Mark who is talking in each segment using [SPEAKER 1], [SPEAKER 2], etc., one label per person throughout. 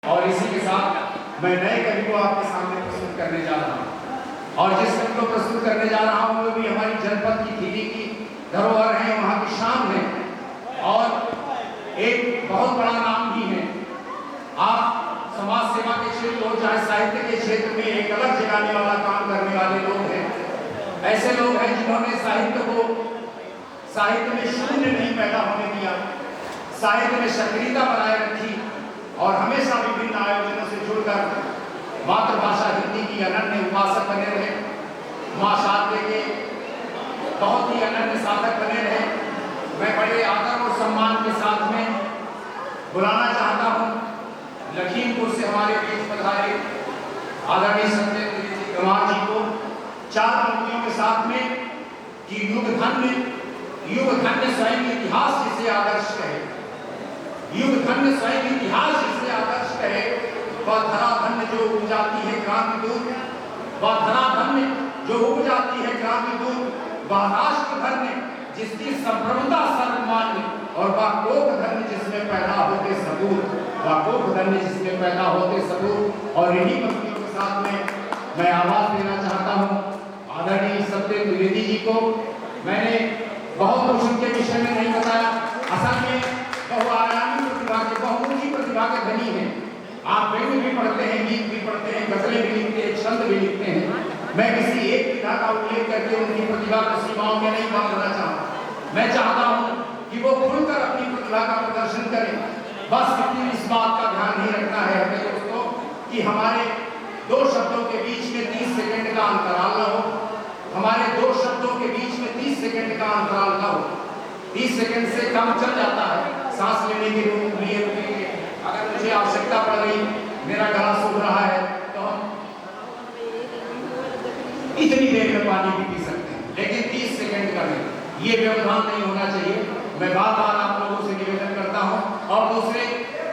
[SPEAKER 1] और इसी के साथ मैं नए कवि को आपके सामने प्रस्तुत करने जा रहा हूँ। और जिस कवि को प्रस्तुत करने जा रहा हूँ वो भी हमारी जनपद की थीवी की धरोहर है, वहाँ की शान है और एक बहुत बड़ा नाम भी है। आप समाज सेवा के क्षेत्र हो चाहे साहित्य के क्षेत्र में एक अलग जगाने वाला काम करने वाले लोग हैं। ऐसे लोग हैं जिन्होंने साहित्य में शून्य नहीं पैदा होने दिया, साहित्य में सक्रियता बनाए रखी और हमेशा विभिन्न आयोजनों से जुड़कर मातृभाषा हिंदी की अनन्य उपासक बने रहे, माँ शारदे के बहुत ही अनन्य साधक बने रहे। मैं बड़े आदर और सम्मान के साथ में बुलाना चाहता हूँ लखीमपुर से हमारे बीच पधारे आदरणीय सत्येंद्र कुमार जी को 4 पंक्तियों के साथ में कि युग धन्य स्वयं इतिहास जिसे आदर्श कहे, युग धन्य स्वयं इतिहास जिसे आदर्श कहे, वह धरा धन्य जो उग जाती है क्रांति दूत, वह धरा धन्य जो उग जाती है क्रांति दूत, वह राष्ट्र धन्य जिसकी संप्रभुता सर्वमान्य, और वह कोप धन्य जिसमें पैदा होते सबूत, वह कोप धन्य जिसमें पैदा होते सबूत। और इन्हीं पंक्तियों के साथ में मैं आवाज देना चाहता हूँ आदरणीय सत्येंद्र द्विवेदी जी को। मैंने बहुत कुछ उनके विषय में नहीं बताया, असल में बहुआयामी प्रतिभा के, बहुमुखी प्रतिभा के धनी हैं। आप व्यंग्य भी पढ़ते हैं, गीत भी पढ़ते हैं, गजलें भी लिखते हैं, छंद भी लिखते हैं। मैं किसी एक विधा का उल्लेख करके उनकी प्रतिभा को सीमाओं में नहीं बांधना चाहता। मैं चाहता हूँ कि वो खुलकर अपनी प्रतिभा का प्रदर्शन करें। बस लेकिन इस बात का ध्यान नहीं रखना है हमें दोस्तों कि हमारे 2 शब्दों के बीच में 30 सेकंड का अंतराल न हो, हमारे 2 शब्दों के बीच में 30 सेकंड का अंतराल न हो। 30 सेकंड से कम चल जाता है, सांस लेने के लिए रुकेंगे। अगर मुझे आवश्यकता पड़ रही, मेरा गला सूख रहा है तो हम इतनी देर में पानी भी पी सकते हैं, लेकिन 30 सेकंड का नहीं, ये व्यवधान नहीं होना चाहिए। मैं बार-बार आप लोगों से निवेदन करता हूं। और दूसरे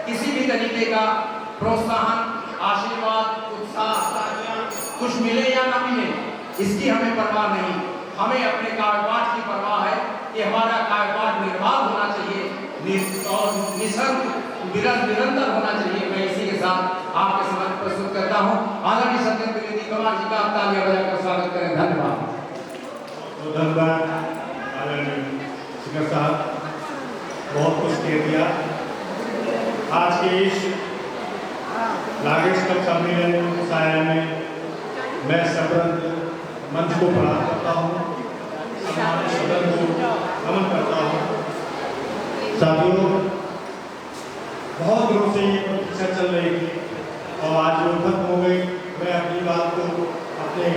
[SPEAKER 1] किसी भी तरीके का प्रोत्साहन, आशीर्वाद, उत्साह कुछ मिले या ना मिले, इसकी हमें परवाह नहीं। हमें अपने काव्यपाठ की परवाह है कि हमारा काव्यपाठ निर्बाध होना चाहिए और निरंतर होना चाहिए। मैं इसी के साथ आपके समक्ष प्रस्तुत करता हूँ आदरणीय सत्येंद्र द्विवेदी कुमार जी का। आप तालियां बजाकर स्वागत करें। धन्यवाद।
[SPEAKER 2] धन्यवाद आदरणीय शिखर साहब, बहुत कुछ कह दिया। आज के इस लागेश कप सम्मेलन साया में मैं सब्रंत मंच को प्रणाम करता हूँ, सम्मानित सदन को नमन करता हूँ। साथियों, बहुत दिनों से ये प्रतीक्षा चल रही थी और आज वो खत्म हो गई। मैं अपनी बात को, अपने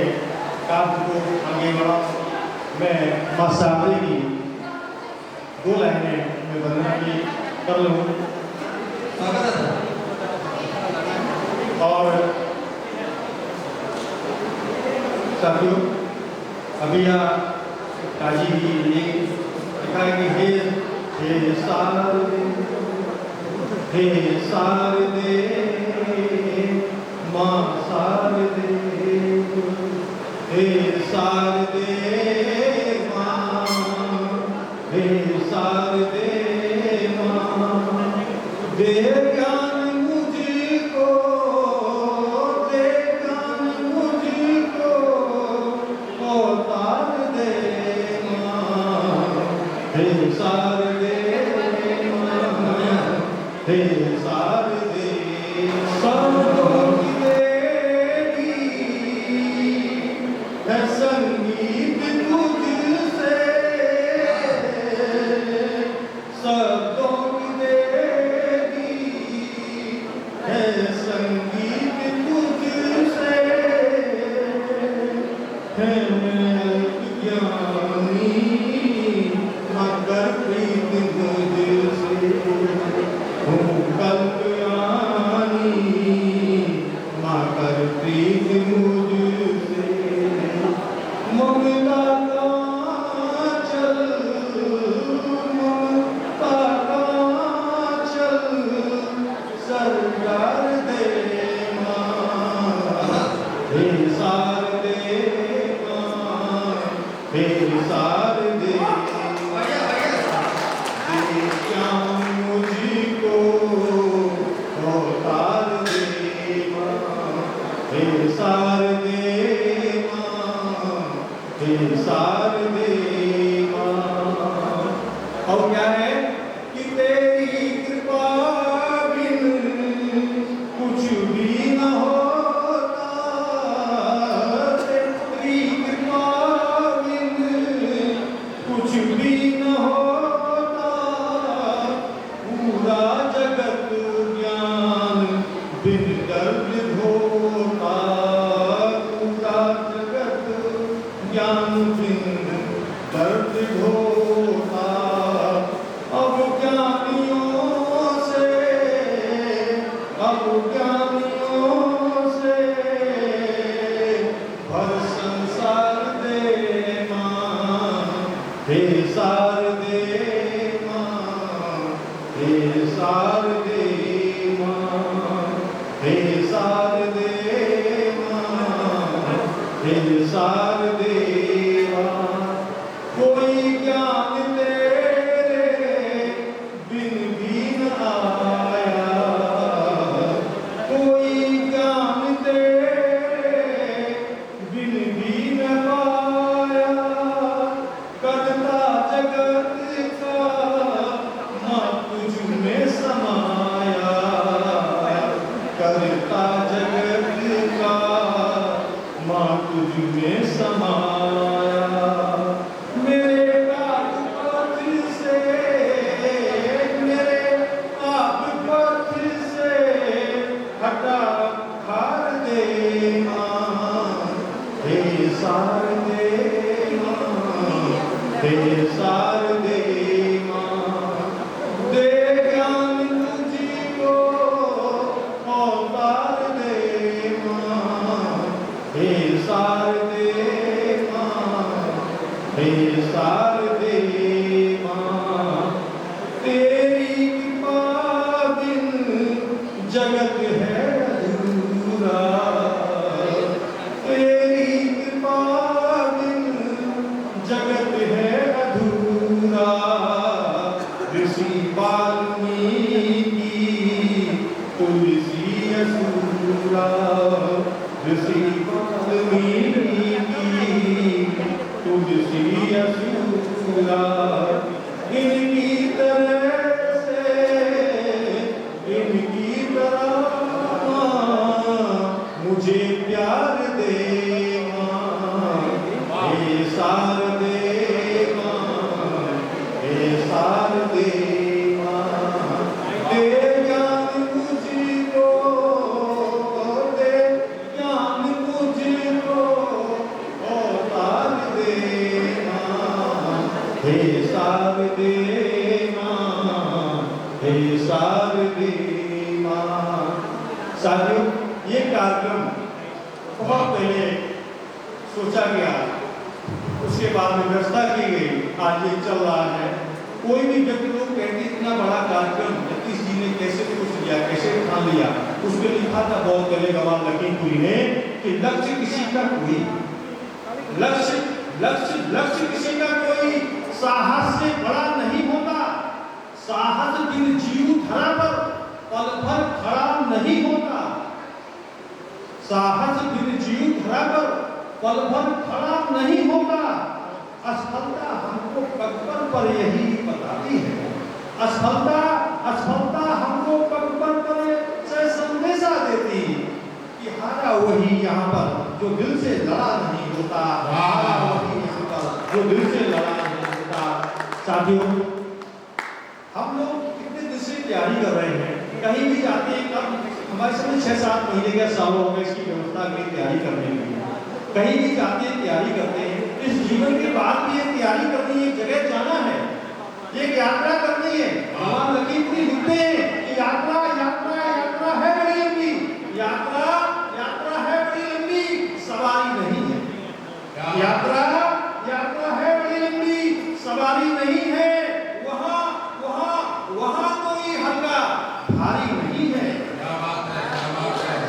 [SPEAKER 2] काम को आगे बढ़ा। मैं माँ शारदे की 2 लाइनें में वंदना की कर लूँ। और साथियों, अभी यहाँ काजी जी ने लिखा है कि हे शारदे, हे शारदे, माँ शारदे, हे शारदे माँ, हे शारदे माँ, दे ज्ञान मुझको, दे ज्ञान मुझको, अवतार दे माँ, हे शारदे माँ, हे शारदे। सबों की देवी है संगीत तुझसे, सबों की देवी है संगीत तुझसे, है मैं ज्ञानी मगर प्रीत मुझसे, हूँ कल्याणी मगर प्रीत मुझसे, ममता का चल, ममता का चल, सरकार दे माँ, हे शारदे माँ, हे शारदे, दे ज्ञान मुझको अवतार दे शारदे माँ। और क्या है कि तेरी कृपा बिन कुछ भी न होता, तेरी कृपा बिन कुछ भी न होता, पूरा जगत ज्ञान बिन दर्द ढोता, पूरा जगत ज्ञान बिन दर्द ढोता। अब ज्ञानियों से, अब ज्ञानियों से भर संसार दे माँ, हे शारदे माँ, हे शारदे माँ, हे शारदे माँ, हे शारदे माँ। कोई ज्ञान तेरे बिन भी न आया, कोई ज्ञान तेरे बिन भी न पाया, करता जगत का माँ तुझ में समाया, करता जगत का माँ तुझ में समाया। मेरे पाप पथ से, मेरे पाप पथ से हटा खार दे माँ, हे शारदे माँ, हे शारदे माँ। दे ज्ञान तुझको अवतार दे माँ, हे शारदे माँ, हे शारदे माँ। तेरी कृपा बिन जगत है अधूरा, तेरी कृपा बिन जगत है अधूरा। ऋषि वाल्मीकि तुलसी असुरा, ऋषि वाल्मीकि तुलसी असुरा। इनकी तरह से, इनकी तरह मुझे प्यार दे माँ, हे शारदे माँ, हे शारदे माँ। दे ज्ञान मुझको, दे ज्ञान मुझको अवतार दे माँ, हे शारदे माँ, हे शारदे माँ। साथियों, ये कार्यक्रम बहुत पहले सोचा गया, उसके बाद में व्यवस्था की गई, आज ये चल रहा है। कोई भी व्यक्ति लोग कहते इतना बड़ा कार्यक्रम जगदीश जी ने कैसे सोच लिया, कैसे ठान लिया। उसमें लिखा था बहुत पहले गवाह लखीमपुरी ने कि लक्ष्य किसी का कोई, लक्ष्य लक्ष्य लक्ष्य किसी का कोई साहस से बड़ा नहीं होता, साहस बिन जीव धरा पर पल भर खड़ा नहीं होता, साहस बिन जीव धरा पर पल भर खड़ा नहीं होता। असफलता हमको पग पर यही बताती है, असफलता असफलता हमको पग पर से संदेशा देती कि हारा वही यहाँ पर जो दिल से लड़ा नहीं होता, हारा वही यहाँ पर जो दिल से लड़ा नहीं होता। साथियों, हम लोग कितने दिन से तैयारी कर रहे हैं, कहीं भी जाते हैं, कब हमारे सामने 6-7 महीने का सालों हो गए इसकी व्यवस्था की तैयारी करने के लिए। कहीं भी जाते हैं, तैयारी करते हैं। इस जीवन के बाद भी ये तैयारी करनी है, जगह जाना है, ये यात्रा करनी है। भगवान लखीमपुरी लिखते हैं कि यात्रा यात्रा यात्रा है बड़ी लंबी, यात्रा यात्रा है बड़ी लंबी, सवारी नहीं है। यात्रा यात्रा है बड़ी लंबी, सवारी नहीं है। वहाँ वहाँ वहाँ कोई हल्का भारी नहीं है।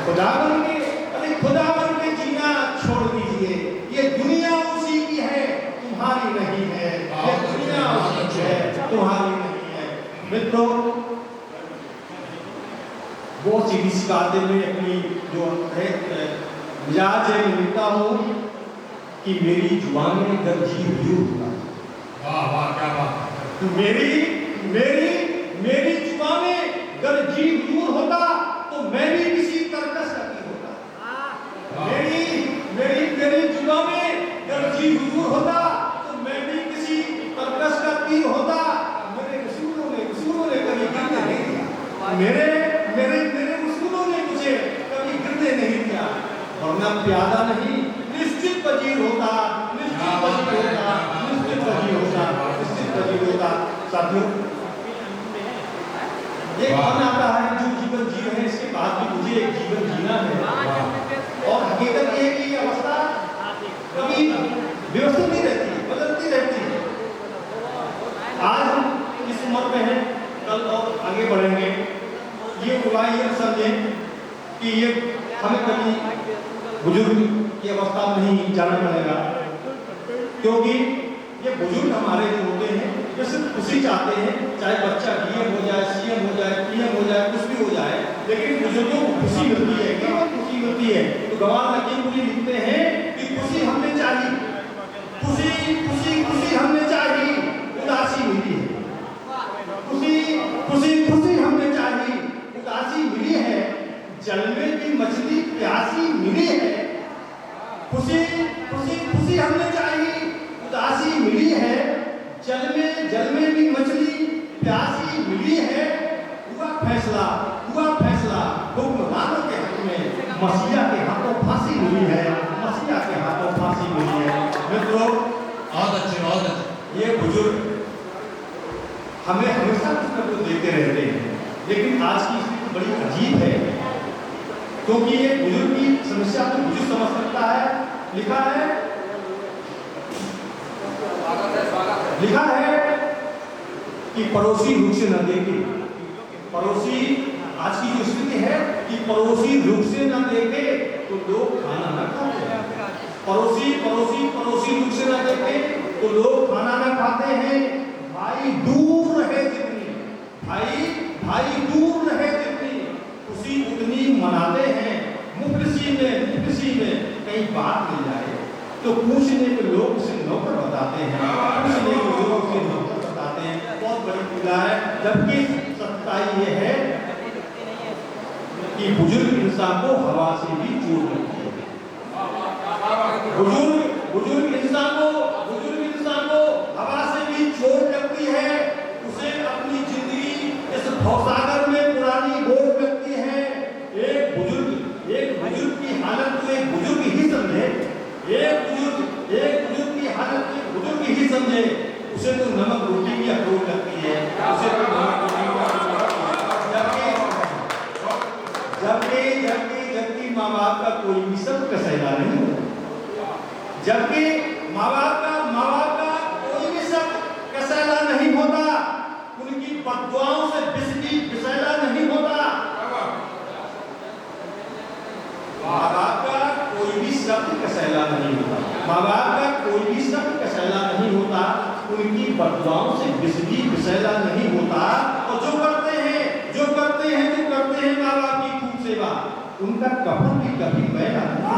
[SPEAKER 2] खुदा बन के, अरे खुदा बन के जीना छोड़ दीजिए। ये दुनिया उसी की है, तुम्हारी नहीं है। ये दुनिया उसी की है, तुम्हारी नहीं है। मित्रों, वो सीधी सी बातें में अपनी जो है मिजाज है लिखता हूँ कि मेरी जुबान में गर्जी हुजूर होता।
[SPEAKER 1] वाह वाह क्या बात।
[SPEAKER 2] मेरी मेरी मेरी जुबान में गर्जी हुजूर होता तो मैं भी किसी कर्कश का तीर होता। मेरी मेरी मेरी जुबान में गर्जी हुजूर होता तो मैं भी किसी कर्कश का तीर होता। मेरे रसूलों ने कभी गिरने नहीं दिया। मेरे मेरे मेरे रसूलों ने मुझे कभी गिरने नहीं दिया। वरना प्यादा नहीं निश्चित वजीर होता, निश्चित वजीर होता, निश्चित वजीर होता, निश्चित वजीर होता। साथियों, एक मन आता है जो जीवन जी रहे हैं इसके बाद भी मुझे एक जीवन जीना है। और हकीकत ये है कि ये अवस्था कभी व्यवस्थित नहीं रहती, बदलती रहती है। आज हम इस उम्र में हैं, कल और आगे बढ़ेंगे। ये उपाय ये समझें कि ये हमें कभी बुजुर्ग की अवस्था में नहीं जाना पड़ेगा, क्योंकि ये बुजुर्ग हमारे जो होते हैं ये सिर्फ खुशी चाहते हैं, चाहे बच्चा डीएम हो जाए, सीएम हो जाए, पीएम हो जाए, कुछ भी हो जाए, लेकिन बुजुर्गों को खुशी मिलती है। क्या खुशी मिलती है? तो गवार लकीमपुरी लिखते हैं कि खुशी हमने चाहिए, खुशी खुशी खुशी हमने चाहिए, उदासी मिली है। खुशी खुशी खुशी हमने चाहिए, उदासी मिली है। जल में भी मछली प्यासी मिली है। खुशी खुशी खुशी हमने चाहिए, उदासी मिली है। जल में भी मछली प्यासी मिली है। हुआ फैसला हुक्मरानों के हक में, मसीहा के हाथों फांसी मिली है, मसीहा के हाथों फांसी मिली है। मित्रों,
[SPEAKER 1] बहुत अच्छे।
[SPEAKER 2] ये बुजुर्ग हमें हमेशा कुछ न कुछ देते रहते हैं, लेकिन आज की स्थिति बड़ी अजीब है, क्योंकि ये बुजुर्ग की समस्या को बुजुर्ग समझ सकता है। लिखा है कि पड़ोसी रुख से न देखे। पड़ोसी, आज की जो स्थिति है कि पड़ोसी रुख से न देखे तो लोग खाना न खाते हैं। पड़ोसी रुख से न देखे तो लोग खाना न खाते हैं। भाई दूर रहे जितनी, भाई दूर रहे जितनी, खुशी उतनी मनाते हैं। मुफलिसी में कहीं बात मिल जाए तो पूछने के लोग उसे नौकर बताते हैं, पूछने के लोग उसे नौकर बताते हैं। बहुत बड़ी पीड़ा है। जबकि सच्चाई ये है कि बुजुर्ग इंसान को हवा से भी चोट लगती है। बुजुर्ग इंसान को हवा से भी चोट लगती है। उसे अपनी जिंदगी इस भवसागर में पुरानी बोझ लगती है। एक बुजुर्ग की हालत को एक बुजुर्ग ही समझे, एक बुजुर्ग की हालत को एक बुजुर्ग ही समझे। उसे तो नमक रोटी की अखरोट लगती है, उसे तो नमक रोटी की अखरोट लगती है। जबकि माँ बाप का कोई भी शब्द कसैला नहीं होता। जबकि माँ बाप का कोई भी शब्द कसैला नहीं होता। उनकी बद्दुआओं से बिस्की बिसैला नहीं होता। माँ बाप का कोई भी शब्द कसैला नहीं होता। माँ बाप का कोई भी शब्द कसैला नहीं होता। उनकी बद्दुआओं से बिस्की बिसैला नहीं होता। और जो करते हैं माँ बाप की खूब सेवा, उनका कफन भी कभी मैला नहीं होता।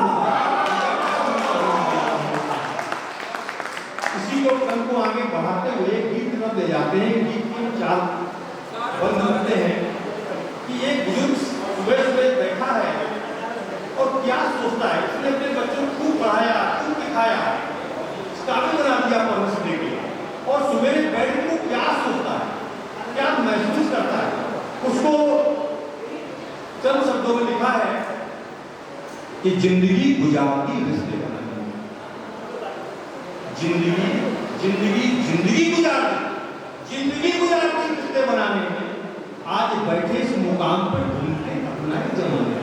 [SPEAKER 2] इसी को कल को आगे बढ़ाते हुए गीत में ले जाते हैं। गीत की चाल बंद करते हैं कि एक बुजुर्ग सुबह बैठा है और क्या सोचता है। उसने अपने बच्चों को खूब पढ़ाया, खूब दिखाया, काबिल बना दिया पढ़ने के लिए। और सुबह बैठ के क्या सोचता है, क्या महसूस करता है, उसको चंद शब्दों में लिखा है कि जिंदगी गुजारती रिश्ते बनाने में, जिंदगी गुजारती रिश्ते बनाने में। आज बैठे इस मुकाम पर ढूंढते अपना ही जमाने।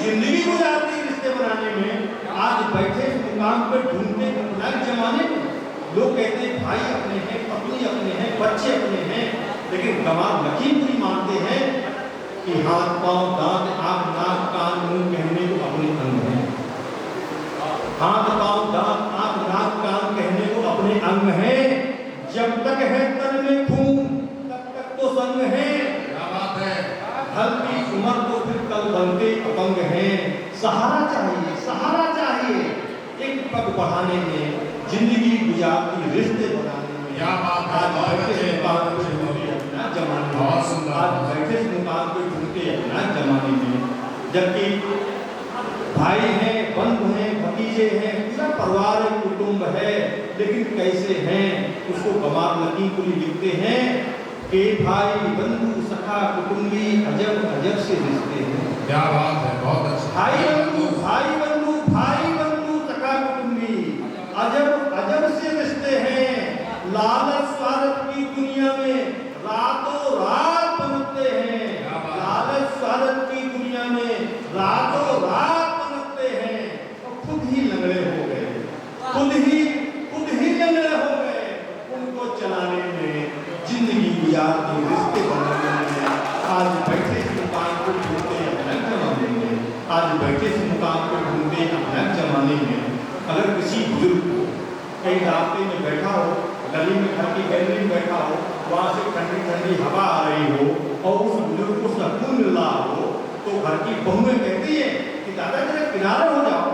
[SPEAKER 2] जिंदगी गुजारती रिश्ते बनाने में, आज बैठे इस मुकाम पर ढूंढते अपना ही जमाने में। लोग कहते हैं भाई अपने हैं, पत्नी अपने हैं, बच्चे अपने हैं, लेकिन गवार लकीमपुरी मानते हैं कि हाथ पांव दांत आंख नाक कान मुंह कहने को अपने अंग हैं। हाथ पांव दांत आंख नाक कान कहने को अपने अंग हैं। जब तक है तन में खून तब तक तो संग है।
[SPEAKER 1] क्या बात है।
[SPEAKER 2] हल्की उम्र तो फिर कल बनते अपंग हैं। सहारा चाहिए, सहारा चाहिए, एक पग बढ़ाने में, जिंदगी गुजारती, रिश्ते बनाने में।
[SPEAKER 1] क्या बात है,
[SPEAKER 2] आज
[SPEAKER 1] बहुत
[SPEAKER 2] बैठे
[SPEAKER 1] अच्छे,
[SPEAKER 2] इस मुकाम पे ढूंढते अपना जमाने में,
[SPEAKER 1] बहुत सुंदर।
[SPEAKER 2] आज बैठे इस मुकाम पे ढूंढते अपना जमाने में, जबकि भाई हैं, बंधु हैं, भतीजे हैं, पूरा परिवार है, कुटुंब है, लेकिन कैसे हैं उसको गमार लकीमपुरी लिखते हैं कि भाई बंधु सखा कुटुंबी अजब अजब से रिश्ते हैं।
[SPEAKER 1] क्या बात है, बहुत अच्छा।
[SPEAKER 2] भाई बंधु भाई बंधु भाई बंधु सखा कुटुंबी अजब अजब से रिश्ते हैं। लालच स्वार्थ की दुनिया में रातों रात पनपते हैं। लालच स्वार्थ की दुनिया में रातों रात पनपते हैं और खुद ही लंगड़े हो गए, खुद ही लंगड़े हो गए। उनको चलाने में, जिंदगी गुजारती, रिश्ते बनाने में, आज बैठे इस मुकाम को ढूंढते अपना जमाने में, आज बैठे इस मुकाम को ढूंढते अपना जमाने में। अगर किसी बुजुर्ग को कहीं रास्ते में बैठा हो, गली में, घर की गैलरी में बैठा हो, वहाँ से ठंडी ठंडी हवा आ रही हो और उस बुजुर्ग को सुकून मिल रहा हो, तो घर की बहुएं कहती है कि दादा जरा किनारे हो जाओ,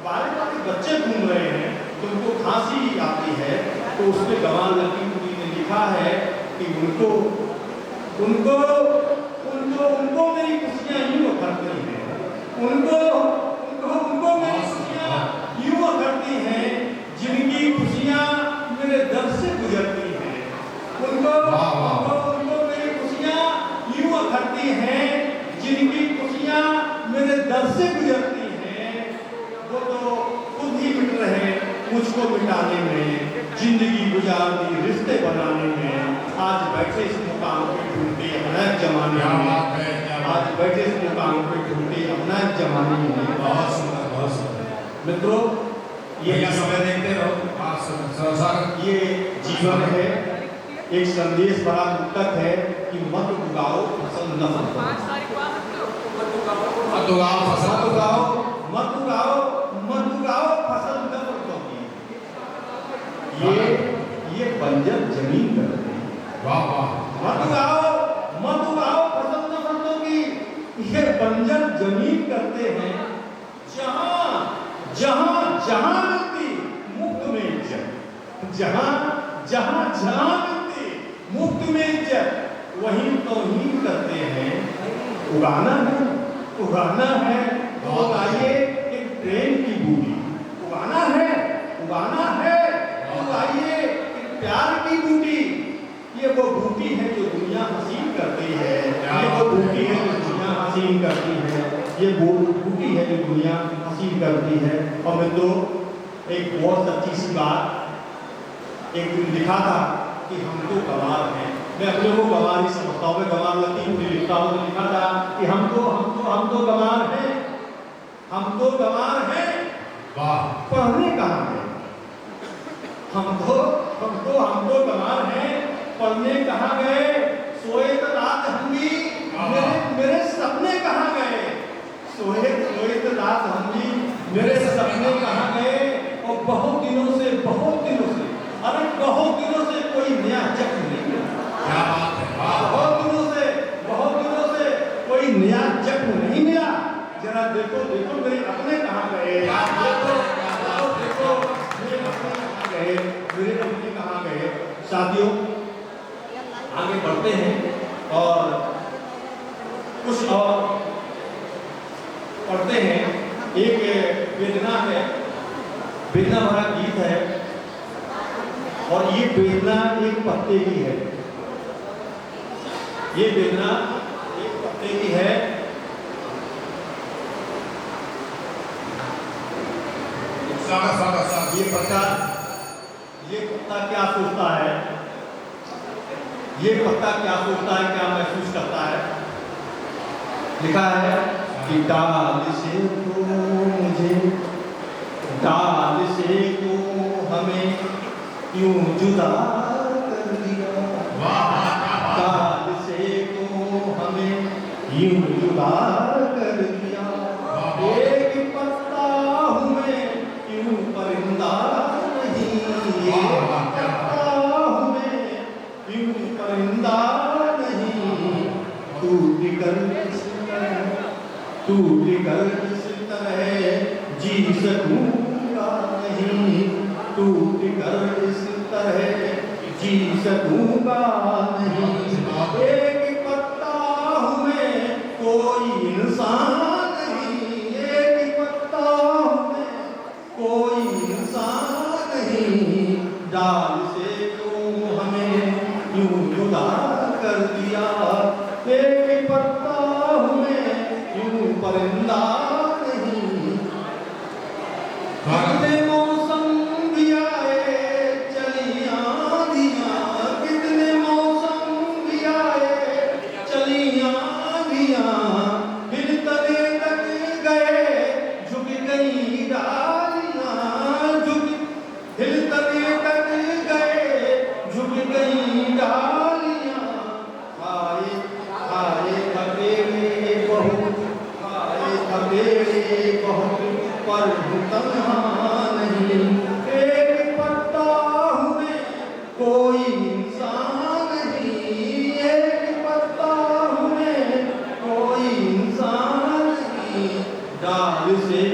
[SPEAKER 2] बारे बारे बच्चे घूम रहे हैं, तो उनको खांसी आती है। तो उसमें गमार लकीमपुरी ने लिखा है कि उनको उनको उनको उनको मेरी खुशियाँ यूँ करती हैं, उनको उनको उनको मेरी खुशियाँ यूँ करती हैं, जिनकी खुशियाँ मेरे दर से गुजरती हैं। उनको उनको मेरी खुशियाँ यूँ करती हैं, जिनकी खुशियाँ मेरे दर से गुजरती हैं। वो तो खुद ही मिट रहे, मुझको मिटाने में, जिंदगी गुजारती, रिश्ते बनाने में। आज बैठे इस मुकाम पे ढूंढते अपना जमाने में, आज बैठे इस मुकाम पे ढूंढते अपना जमाने में।
[SPEAKER 1] बहुत सुंदर, बहुत सुंदर।
[SPEAKER 2] मित्रों, ये
[SPEAKER 1] समय देखते रहो।
[SPEAKER 2] ये जीवन है, एक संदेश बड़ा मुक्तक है कि मत उगाओ फसल न फलो,
[SPEAKER 1] मत उगाओ फसल,
[SPEAKER 2] मत उगाओ मत उगाओ मत उगाओ फसल न फलोगी। ये बंजर जमीन करते हैं।
[SPEAKER 1] वाह वाह।
[SPEAKER 2] मत उगाओ फसल न फलोगी, ये बंजर जमीन करते हैं। जहां जहां जहां मिलती मुफ्त में इज्जत, जहां जहां जहां मिलती मुफ्त में इज्जत, वहीं तौहीन करते हैं। उगाना है तो उगाइए एक प्रेम की बूटी, उगाना है तो उगाइए एक प्यार की बूटी। ये वो बूटी है जो दुनिया हसीन करती है, ये वो बूटी है जो दुनिया हसीन करती है, ये वो बूटी है जो दुनिया हसीन करती है। और मित्रों, एक बहुत सच्ची सी बात एक दिन लिखा था कि हम तो गंवार हैं। मैं अपने को गंवार ही समझता हूँ, मैं गंवार लकीमपुरी लिखता हूँ, तो लिखा था कि हम तो गंवार हैं, हम तो गंवार हैं।
[SPEAKER 1] वाह।
[SPEAKER 2] पढ़ने कहाँ गए? हम तो गंवार हैं, पढ़ने कहाँ गए? सोए तो रात हम भी, मेरे सपने कहाँ गए? सोए तो रात हम भी, मेरे सपने कहाँ गए? और बहुत दिनों से अरे बहुत दिनों से कोई नया जख्म नहीं मिला।
[SPEAKER 1] क्या बात है, वाह।
[SPEAKER 2] बहुत दिनों से कोई नया जख्म नहीं मिला। जरा देखो मेरे अपने कहाँ गए? देखो मेरे अपने कहाँ गए? मेरे अपने कहाँ गए? साथियों, आगे बढ़ते हैं और कुछ और पढ़ते हैं। एक वेदना भरा गीत है और ये वेदना एक पत्ते की है। ये वेदना एक पत्ते की है। ये पत्ता क्या सोचता है? ये पत्ता क्या सोचता है, क्या महसूस करता है? लिखा है कि डाल से तो हमें यूं जुदा कर दिया, डाल से तो हमें यूं जुदा कर दिया। एक पत्ता हूँ मैं, यूं परिंदा नहीं, एक पत्ता हूँ मैं, यूं परिंदा नहीं। टूट कर किस तरह जी सकूंगा नहीं टूट कर इस तरह जी सकूंगा नहीं। एक पत्ता हूँ मैं कोई इंसान नहीं, एक पत्ता हूँ मैं कोई इंसान नहीं। डाल से क्यों हमें यूं जुदा कर दिया, एक पत्ता हूँ मैं यूं परिंदा नहीं। कितने मौसम भी आए चली आंधियां, कितने मौसम भी आए चली आंधियां, फिर तले तक गए झुक गई डालियां, फिर तले तक गए झुक गई डालियां। खाए खाए खबेरे बहुत, खाए खबेरे बहुत पर तन्हा नहीं। एक पत्ता हूँ मैं कोई इंसान नहीं, एक पत्ता हूँ मैं कोई इंसान नहीं। डाल से